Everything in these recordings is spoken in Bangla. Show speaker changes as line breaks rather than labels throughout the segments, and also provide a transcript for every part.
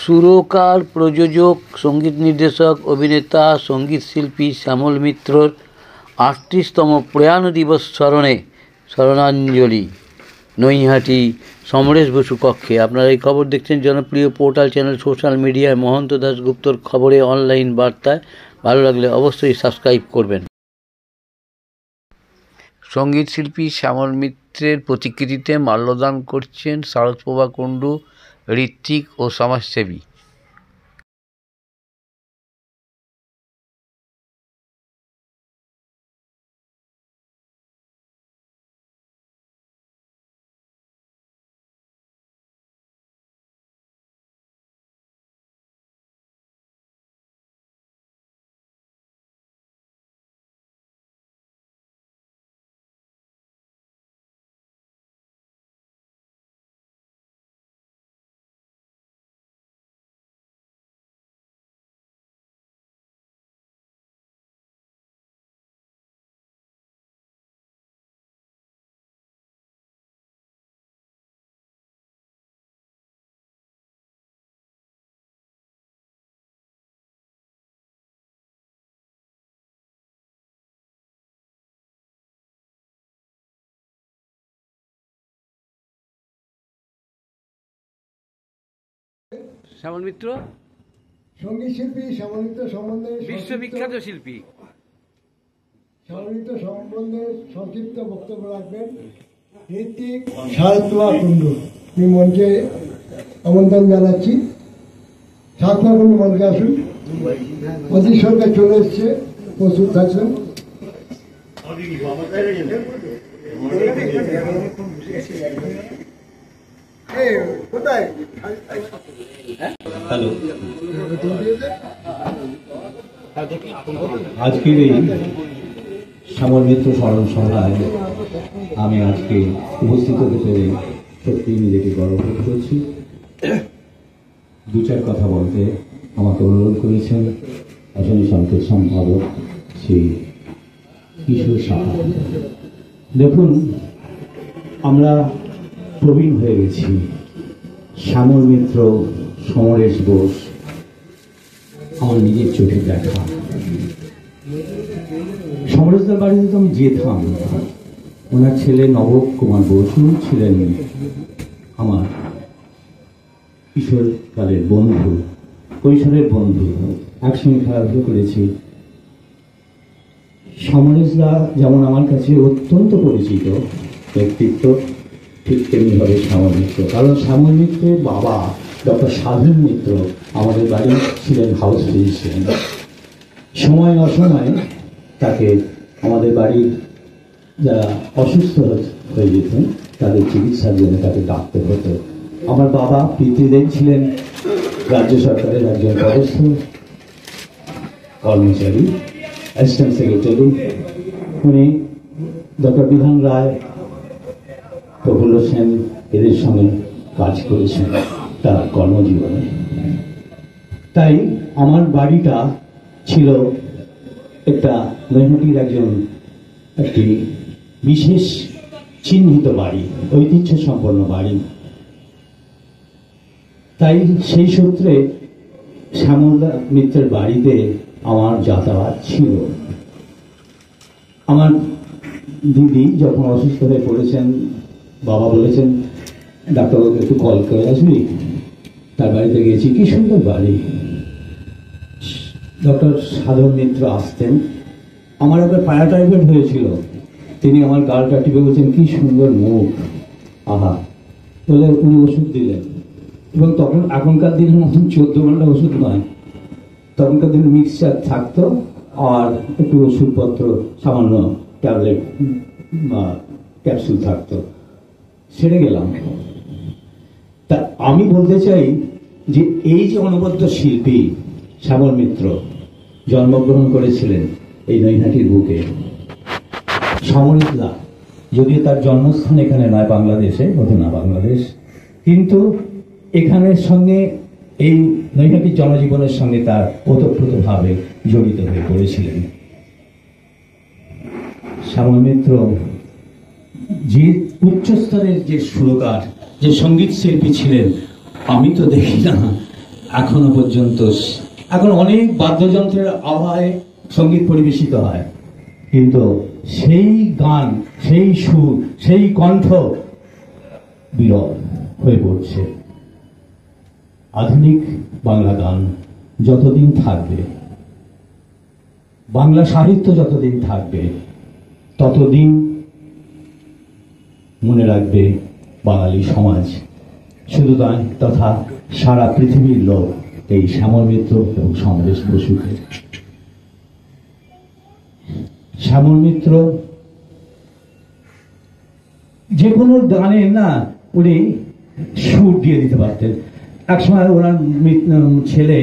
সুরকার, প্রযোজক, সঙ্গীত নির্দেশক, অভিনেতা, সঙ্গীত শিল্পী শ্যামল মিত্রর ৩৮তম প্রয়াণ দিবস স্মরণে স্মরণাঞ্জলি নৈহাটি সমরেশ বসু কক্ষে। আপনারা এই খবর দেখছেন জনপ্রিয় পোর্টাল চ্যানেল সোশ্যাল মিডিয়ায় মহন্ত দাশগুপ্তর খবরে অনলাইন বার্তায়। ভালো লাগলে অবশ্যই সাবস্ক্রাইব করবেন। সঙ্গীত শিল্পী শ্যামল মিত্রের প্রতিকৃতিতে মাল্যদান করছেন শারদপ্রভা কুণ্ডু, ঋত্বিক ও সমাজসেবী। শ্যামল মিত্র
সঙ্গীত শিল্পী শ্যামল মিত্র সম্বন্ধে
বিশ্ববিখ্যাত শিল্পী
শ্যামল মিত্র সম্বন্ধে সংক্ষিপ্ত বক্তব্য রাখবেন ঋত্বিক শারদপ্রভা কুণ্ডু। আমি মঞ্চে আমন্ত্রণ জানাচ্ছি। শারদপ্রভা কুণ্ডু মঞ্চে আসুন। অজিত সরকার চলে এসছে, প্রস্তুত থাকবেন।
হ্যালো, আজকের এই শ্যামল মিত্র স্মরণ সভায় আমি আজকে উপস্থিত হতে পেরে সত্যি নিজেকে গর্ব বোধ করছি। দু চার কথা বলতে আমাকে অনুরোধ করেছেন আসলে সংকেত সম্পাদক শ্রী কিশোর সাহা। দেখুন, আমরা প্রবীণ হয়ে গেছি। শ্যামল মিত্র, সমরেশ বোস আমার নিজের চোখে দেখা। সমরেশদার বাড়িতে তো আমি যেতাম। ওনার ছেলে নব কুমার বসু ছিলেন আমার কিশোরকালের বন্ধু, কৈশোরের বন্ধু। একসঙ্গে খেলাধুলো করেছি। সমরেশদা যেমন আমার কাছে অত্যন্ত পরিচিত ব্যক্তিত্ব, ঠিক তেমনিভাবে শ্যামল মিত্র। কারণ শ্যামল মিত্রের বাবা ডক্টর সাধন মিত্র আমাদের বাড়ি ছিলেন হাউস ফিজিশিয়ান। সময় অসময়ে তাকে আমাদের বাড়ির যারা অসুস্থ হয়ে যেতেন তাদের চিকিৎসার জন্য তাকে ডাকতে হতো। আমার বাবা পিতৃদেব ছিলেন রাজ্য সরকারের একজন পদস্থ কর্মচারী, অ্যাসিস্ট্যান্ট সেক্রেটারি। উনি ডক্টর বিধান রায়, প্রফুল্ল সেন এদের সঙ্গে কাজ করেছেন তার কর্মজীবনে। তাই আমার বাড়িটা ছিল একটা নৈহাটির একটি বিশেষ চিহ্নিত বাড়ি, ঐতিহ্য সম্পন্ন বাড়ি। তাই সেই সূত্রে শ্যামল মিত্রের বাড়িতে আমার যাতায়াত ছিল। আমার দিদি যখন অসুস্থ হয়ে পড়েছেন, বাবা বলেছেন ডাক্তারবাবু একটু কল করে আসবি। তার বাড়িতে গেছি। কি সুন্দর বাড়ি। ডক্টর সাধন মিত্র আসতেন। আমার একবার প্যারাটাইফয়েড হয়েছিল। তিনি আমার গালটা টিপে বলছেন, কি সুন্দর মুখ, আহা। বলে উনি ওষুধ দিলেন। এবং তখন এখনকার দিনের মতন 14 ঘন্টা ওষুধ নয়, তখনকার দিনে মিক্সচার থাকতো আর একটু ওষুধপত্র, সামান্য ট্যাবলেট বা ক্যাপসুল থাকতো। সেরে গেলাম। তা আমি বলতে চাই যে এই যে অনবদ্য শিল্পী শ্যামল মিত্র জন্মগ্রহণ করেছিলেন এই নৈহাটির বুকে। সমরেশদা যদিও তার জন্মস্থান এখানে নয়, বাংলাদেশে, ঘটনা বাংলাদেশ, কিন্তু এখানের সঙ্গে এই নৈহাটির জনজীবনের সঙ্গে তার ওতপ্রোতভাবে জড়িত হয়ে পড়েছিলেন। শ্যামল মিত্র যে উচ্চস্তরের যে সুরকার, যে সঙ্গীত শিল্পী ছিলেন, আমি তো দেখি না এখনো পর্যন্ত এখন অনেক বাদ্যযন্ত্রের আওয়াজে সঙ্গীত পরিবেশিত হয়, কিন্তু সেই গান, সেই সুর, সেই কণ্ঠ বিরল হয়ে পড়ছে। আধুনিক বাংলা গান যতদিন থাকবে, বাংলা সাহিত্য যতদিন থাকবে, ততদিন মনে রাখবে বাঙালি সমাজ, শুধু তাই তথা সারা পৃথিবীর লোক এই শ্যামল মিত্র এবং সমরেশ বসুকে। শ্যামল মিত্র যে কোনো গানে না উনি সুর দিয়ে দিতে পারতেন। একসময় ওনার ছেলে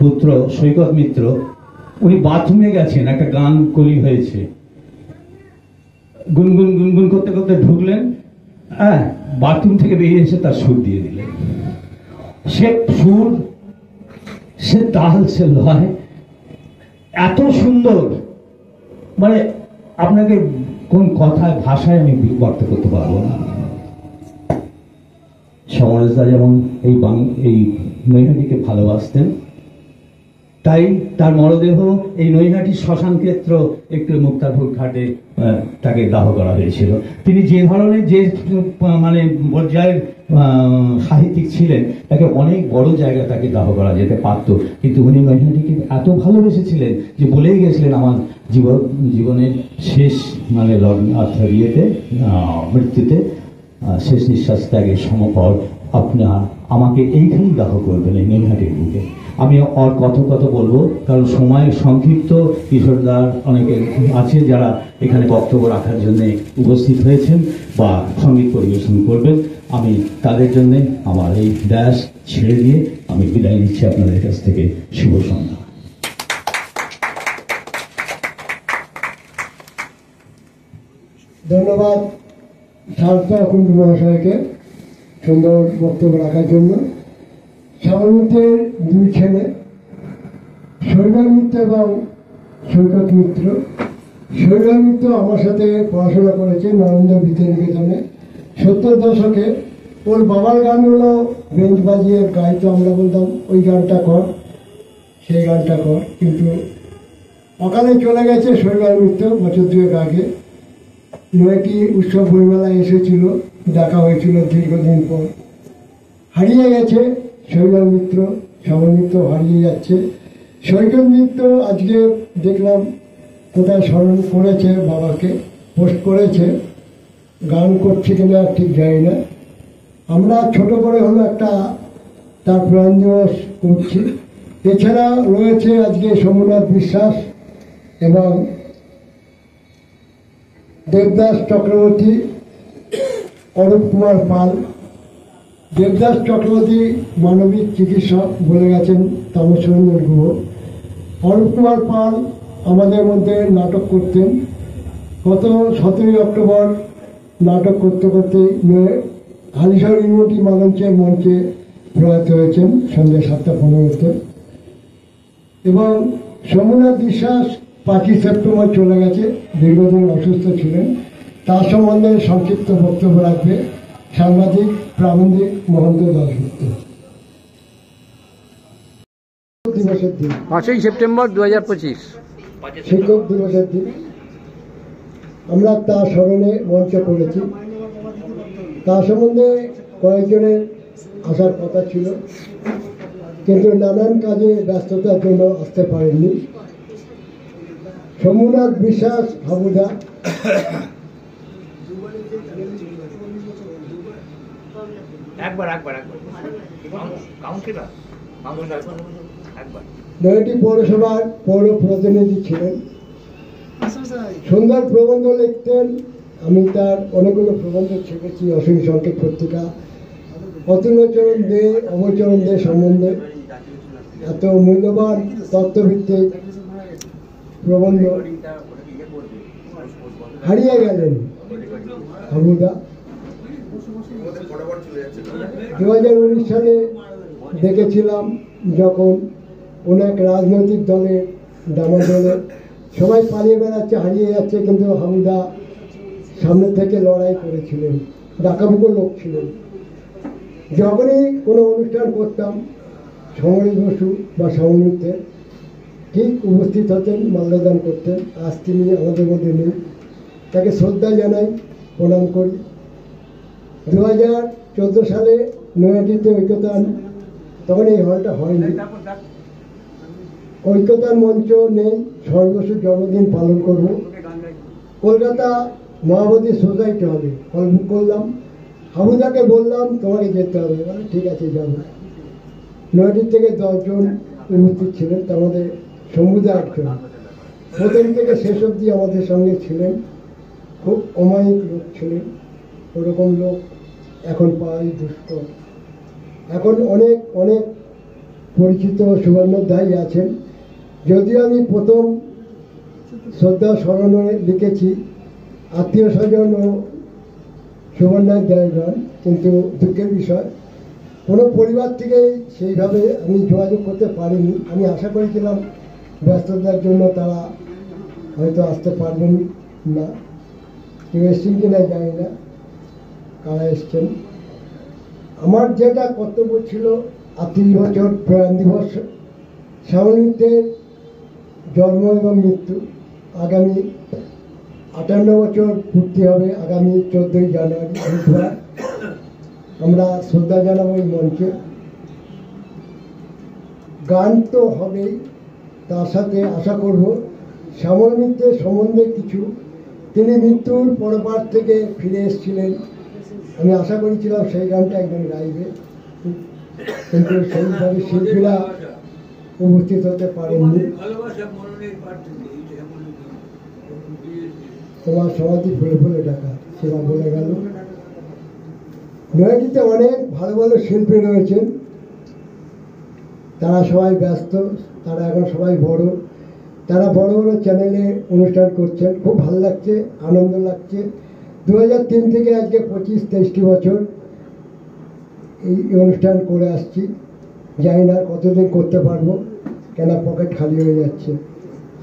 পুত্র সৈকত মিত্র, উনি বাথরুমে গেছেন, একটা গান কলি হয়েছে, গুনগুন গুনগুন করতে করতে ঢুকলেন, হ্যাঁ, বাথরুম থেকে বেরিয়ে এসে তার সুর দিয়ে দিলেন। সে সুর, সে তাল, সে লয় এত সুন্দর, মানে আপনাকে কোন কথায়, ভাষায় আমি ব্যক্ত করতে পারবো না। সমরেশদা যেমন এই নৈহাটিকে ভালোবাসতেন, তাই তার মরদেহ এই নৈহাটির শ্মশান ক্ষেত্র একটু মুক্তারপুর ঘাটে তাকে দাহ করা হয়েছিল। তিনি যে ধরনের, যে মানে পর্যায়ের সাহিত্যিক ছিলেন, তাকে অনেক বড় জায়গায় তাকে দাহ করা যেতে পারত, কিন্তু উনি নৈহাটিকে এত ভালোবেসেছিলেন যে বলেই গেছিলেন, আমার জীবনের শেষ মানে মৃত্যুতে শেষ নিঃশ্বাস ত্যাগের সমপর আপনার আমাকে এইখানেই দাহ করবেন, এই নৈহাটির বুকে। আমি আর কত বলবো, কারণ সময় সংক্ষিপ্ত। কিশোরদার অনেকে আছে যারা এখানে বক্তব্য রাখার জন্য উপস্থিত হয়েছেন বা সঙ্গীত পরিবেশন করবেন। আমি তাদের জন্য আমার এই ড্যাশ ছেড়ে দিয়ে আমি বিদায় নিচ্ছি আপনাদের কাছ থেকে। শুভ সন্ধ্যা।
ধন্যবাদ শারদা কুণ্ডু মহাশয়কে সুন্দর বক্তব্য রাখার জন্য। শ্যামল মিত্রের দুই ছেলে, শৈবাল মিত্র এবং সৈকত মিত্র। শৈবাল মিত্র আমার সাথে পড়াশোনা করেছে নরেন্দ্র বিদ্যানিকেতনে 70 দশকে। ওর বাবার গানগুলো বেঞ্চ বাজিয়ে গাইতো, আমরা বলতাম ওই গানটা কর, সেই গানটা কর। কিন্তু অকালে চলে গেছে শৈবাল মিত্র বছর 2 আগে। নয়টি উৎসব বইমেলায় এসেছিল, দেখা হয়েছিল দীর্ঘদিন পর। হারিয়ে গেছে শৈবাল মিত্র, শ্যামল মিত্র হারিয়ে যাচ্ছে। সৈকত মিত্র আজকে দেখলাম কোথায় স্মরণ করেছে, বাবাকে পোস্ট করেছে, গান করছে কিনা ঠিক জানি না। আমরা ছোট করে হলো একটা তার প্রাণ দিবস করছি। এছাড়া রয়েছে আজকে সোমনাথ বিশ্বাস এবং দেবদাস চক্রবর্তী, অরূপ কুমার পাল। দেবদাস চক্রবর্তী মানবিক চিকিৎসক বলে গেছেন তামসরঞ্জন গুহ। অরূপ কুমার পাল আমাদের মধ্যে নাটক করতেন। গত 17 অক্টোবর নাটক করতে করতে হালিশহর ইউনিটি মঞ্চে প্রয়াত হয়েছেন সন্ধ্যে 7:15। এবং সোমনাথ বিশ্বাস 5 সেপ্টেম্বর চলে গেছে, দীর্ঘদিন অসুস্থ ছিলেন। তার সম্বন্ধে সংক্ষিপ্ত বক্তব্য রাখবে সাংবাদিক প্রাবন্ধিক মহন্ত দাশগুপ্ত। দিবসের দিন
5ই সেপ্টেম্বর 2025
শিক্ষক দিবসের দিন আমরা তার স্মরণে মঞ্চ করেছি। তার সম্বন্ধে কয়েকজনের আসার কথা ছিল, কিন্তু নানান কাজে ব্যস্ততার জন্য আসতে পারেননি। সোমনাথ বিশ্বাস হাবুদা, নয়টি পৌরসভার পৌর প্রতিনিধি ছিলেন। সুন্দর প্রবন্ধ লিখতেন। আমি তার অনেকগুলো প্রবন্ধ ছেপেছি অসীম সংকেত পত্রিকা। অতুলচরণ দে, অবচরণ দে সম্বন্ধে এত মূল্যবান তত্ত্বভিত্তিক প্রবন্ধ হারিয়ে গেলেন হাবুদা। 2019 সালে দেখেছিলাম যখন অনেক রাজনৈতিক দলের ডামাডোলে সবাই পালিয়ে বেড়াচ্ছে, হারিয়ে যাচ্ছে, কিন্তু হাবুদা সামনে থেকে লড়াই করেছিলেন, ডাকাবুকো লোক ছিলেন। যখনই কোনো অনুষ্ঠান করতাম সমরেশ বসু বা শ্যামল মিত্রের ঠিক উপস্থিত হতেন, মাল্যদান করতেন। আজ তিনি আমাদের মধ্যে নেই, তাকে শ্রদ্ধা জানাই, প্রণাম করি। 2014 সালে নৈহাটিতে ঐক্যতান, তখন এই হলটা হয়নি, ঐক্যতান মঞ্চ নেই, সমরেশ বসুর জন্মদিন পালন করব। কলকাতা মহাবোধি সোসাইটি হবে, হল বুক করলাম। হাবুদাকে বললাম তোমাকে যেতে হবে, মানে ঠিক আছে যাবো। নৈহাটির থেকে 10 জন উপস্থিত ছিলেন, তার মধ্যে সমুদা একজন। প্রথম থেকে শেষ অবধি আমাদের সঙ্গে ছিলেন, খুব অমায়িক লোক ছিলেন। ওরকম লোক এখন পাওয়াই দুষ্কর। এখন অনেক অনেক পরিচিত সুবর্ণোধ্যায়ী আছেন। যদিও আমি প্রথম শ্রদ্ধা স্মরণে লিখেছি আত্মীয় স্বজন ও সুবর্ণোধ্যায়গণ, কিন্তু দুঃখের বিষয় কোনো পরিবার থেকে সেইভাবে আমি যোগাযোগ করতে পারিনি। আমি আশা করেছিলাম ব্যস্ততার জন্য তারা হয়তো আসতে পারবেন না, কেউ এসছেন কি না জানি না, কারা এসছেন। আমার যেটা কর্তব্য ছিল 38 বছর প্রয়াণ দিবস, শ্যামল মিত্রের জন্ম এবং মৃত্যু, আগামী 58 বছর পূর্তি হবে আগামী 14ই জানুয়ারি বুধবার। আমরা শ্রদ্ধা জানাবো এই মঞ্চে। গান তো হবেই, তার সাথে আশা করব শ্যামল মিত্রের সম্বন্ধে কিছু, তিনি মৃত্যুর পরপার থেকে ফিরে এসেছিলেন। আমি আশা করেছিলাম সেই গানটা একজন গাইবে, কিন্তু সেইভাবে শিল্পীরা উপস্থিত হতে পারেননি। তোমার সমাধি ফুলে ফুলে ডাকা, সেটা বলে গেল। নৈহাটিতে অনেক ভালো ভালো শিল্পী রয়েছেন, তারা সবাই ব্যস্ত, তারা এখন সবাই বড়, তারা বড় বড় চ্যানেলে অনুষ্ঠান করছেন, খুব ভালো লাগছে, আনন্দ লাগছে। 2003 থেকে আজকে 25-23টি বছর এই অনুষ্ঠান করে আসছি। জানি না কতদিন করতে পারবো, কেন পকেট খালি হয়ে যাচ্ছে,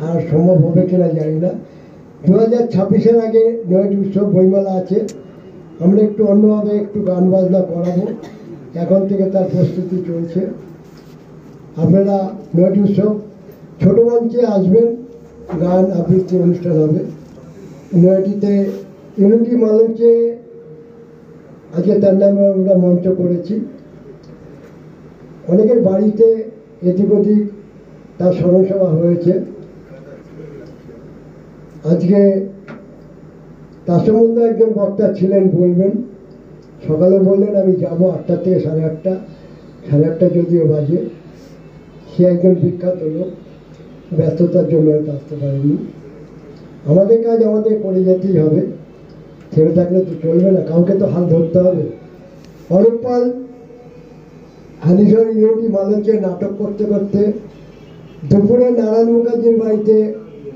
আর সম্ভব হবে কিনা জানি না। 2026-এর আগে নৈহাটি উৎসব বইমেলা আছে, আমরা একটু অন্যভাবে একটু গান বাজনা করাবো, এখন থেকে তার প্রস্তুতি চলছে। আপনারা নৈহাটি উৎসব ছোট মঞ্চে আসবেন, গান আবৃত্তি অনুষ্ঠান হবে। নৈহাটিতে ইউনিটি মঞ্চে আজকে তার নামে আমরা মঞ্চ করেছি। অনেকের বাড়িতে এদিক ওদিক তার স্মরণসভা হয়েছে। আজকে তার সম্বন্ধে একজন বক্তা ছিলেন, বলবেন, সকালে বললেন আমি যাবো 8টা থেকে 8:30, 8:30 যদিও বাজে। সে একজন বিখ্যাত লোক, ব্যস্ততার জন্য হয়তো আসতে পারেনি। আমাদের কাজ আমাদের করে যেতেই হবে, ছেড়ে থাকলে তো চলবে না, কাউকে তো হাল ধরতে হবে। অরূপ পাল হালিশহর ইউনিটি মঞ্চে নাটক করতে করতে দুপুরে নারায়ণ মুখার্জির বাড়িতে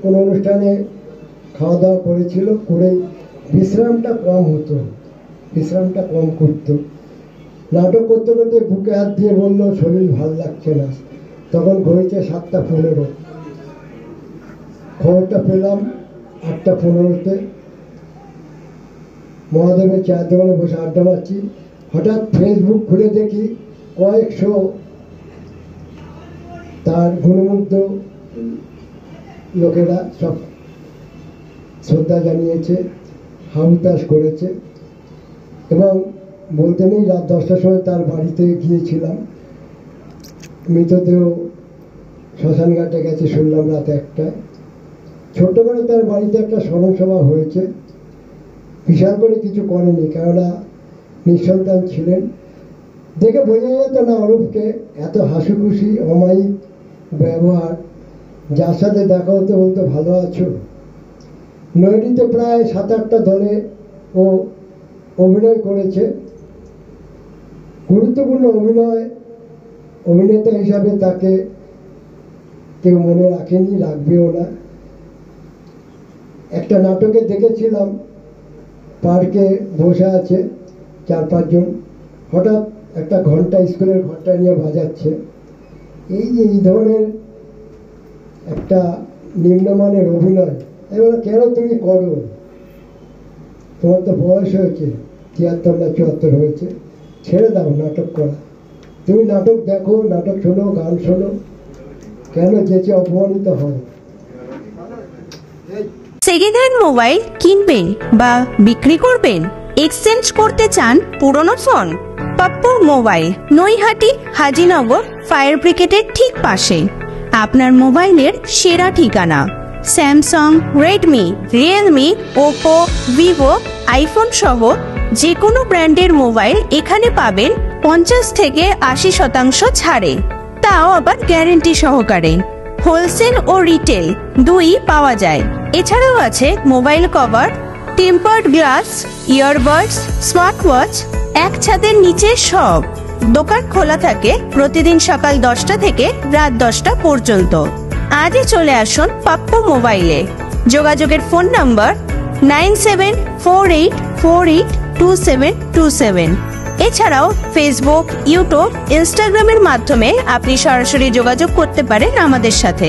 কোনো অনুষ্ঠানে খাওয়া দাওয়া করেছিল, করে বিশ্রামটা কম হতো, বিশ্রামটা কম করতো। নাটক করতে করতে বুকে হাত দিয়ে বলল শরীর ভাল লাগছে না। তখন ঘুরেছে 7:15, খবরটা পেলাম 8:15-তে। মহাদেবের চায়ের দোকানে বসে আড্ডা মারছি, হঠাৎ ফেসবুক খুলে দেখি কয়েকশো তার গুণমুগ্ধ লোকেরা সব শ্রদ্ধা জানিয়েছে, হাউতাস করেছে। এবং বলতে নেই, রাত 10টার সময় তার বাড়িতে গিয়েছিলাম, মৃতদেহ শ্মশানঘাটে গেছে শুনলাম রাত 1টায়। ছোট্ট করে তার বাড়িতে একটা স্মরণসভা হয়েছে, বিশাল করে কিছু করেনি, কেননা নিঃসন্তান ছিলেন। দেখে বোঝা যেত না অরূপকে, এত হাসিখুশি অমায়িক ব্যবহার, যার সাথে দেখা হতে বলতো ভালো আছো। নৈহাটিতে প্রায় 7-8টা দলে ও অভিনয় করেছে, গুরুত্বপূর্ণ অভিনেতা হিসাবে তাকে কেউ মনে রাখেনি, রাখবেও না। একটা নাটকে দেখেছিলাম, পার্কে বসে আছে 4-5 জন, হঠাৎ একটা ঘন্টা, স্কুলের ঘন্টা নিয়ে বাজাচ্ছে। এই যে এই ধরনের একটা নিম্নমানের অভিনয়, এবার কেন তুমি করো, তোমার তো বয়স হয়েছে, 73 না 74 হয়েছে, ছেড়ে দাও নাটক করা। তুমি নাটক দেখো, নাটক শোনো, গান শোনো, কেন যেচে অপমানিত হয়?
সেকেন্ড হ্যান্ড মোবাইল কিনবেন বা বিক্রি করবেন, এক্সচেঞ্জ করতে চান পুরনো phone? Pappu mobile, Naihati Hazinagar fire ব্রিগেডের ঠিক পাশে আপনার মোবাইলের সেরা ঠিকানা। Samsung, Redmi, Realme, Oppo, Vivo, iPhone সহ যে কোনো ব্র্যান্ডের মোবাইল এখানে পাবেন 50 থেকে 80% ছাড়ে, তাও আবার গ্যারেন্টি সহকারে। হোলসেল ও রিটেল দুই পাওয়া যায়। এছাড়াও আছে mobile cover, tempered glass, earbuds, smart watch, এক ছাদের নিচে সব। দোকান খোলা থাকে প্রতিদিন সকাল 10টা থেকে রাত 10টা পর্যন্ত। আজই চলে আসুন পাপ্পু মোবাইলে। যোগাযোগের ফোন নাম্বার 9748482727। এছাড়াও ফেসবুক, ইউটিউব, ইনস্টাগ্রামের মাধ্যমে আপনি সরাসরি যোগাযোগ করতে পারেন আমাদের সাথে।